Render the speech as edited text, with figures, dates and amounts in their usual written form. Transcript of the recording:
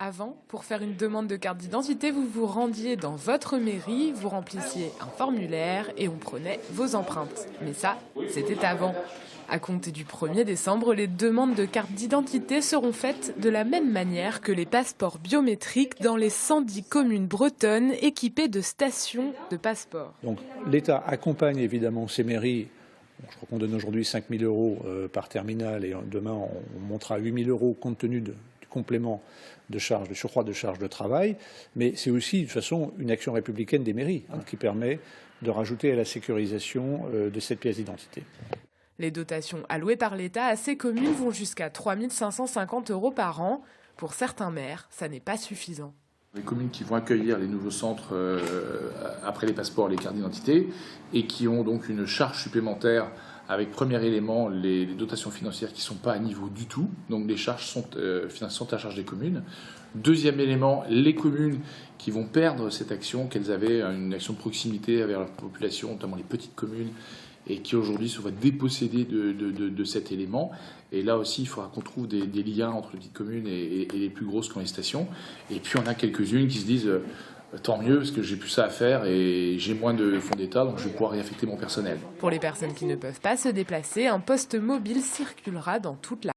Avant, pour faire une demande de carte d'identité, vous vous rendiez dans votre mairie, vous remplissiez un formulaire et on prenait vos empreintes. Mais ça, c'était avant. À compter du 1er décembre, les demandes de carte d'identité seront faites de la même manière que les passeports biométriques dans les 110 communes bretonnes équipées de stations de passeport. Donc l'État accompagne évidemment ces mairies. Je crois qu'on donne aujourd'hui 5 000 € par terminal et demain on montera à 8 000 € compte tenu du complément de charge, de surcroît de charge de travail. Mais c'est aussi de toute façon une action républicaine des mairies qui permet de rajouter à la sécurisation de cette pièce d'identité. Les dotations allouées par l'État à ces communes vont jusqu'à 3 550 € par an. Pour certains maires, ça n'est pas suffisant. Les communes qui vont accueillir les nouveaux centres après les passeports et les cartes d'identité et qui ont donc une charge supplémentaire avec premier élément les dotations financières qui ne sont pas à niveau du tout, donc les charges sont à charge des communes. Deuxième élément, les communes qui vont perdre cette action, qu'elles avaient une action de proximité avec leur population, notamment les petites communes, et qui aujourd'hui se voient dépossédées de cet élément. Et là aussi, il faudra qu'on trouve des liens entre les petites communes et les plus grosses qui ont les stations. Et puis on a quelques-unes qui se disent tant mieux parce que j'ai plus ça à faire et j'ai moins de fonds d'État, donc je vais pouvoir réaffecter mon personnel. Pour les personnes qui ne peuvent pas se déplacer, un poste mobile circulera dans toute la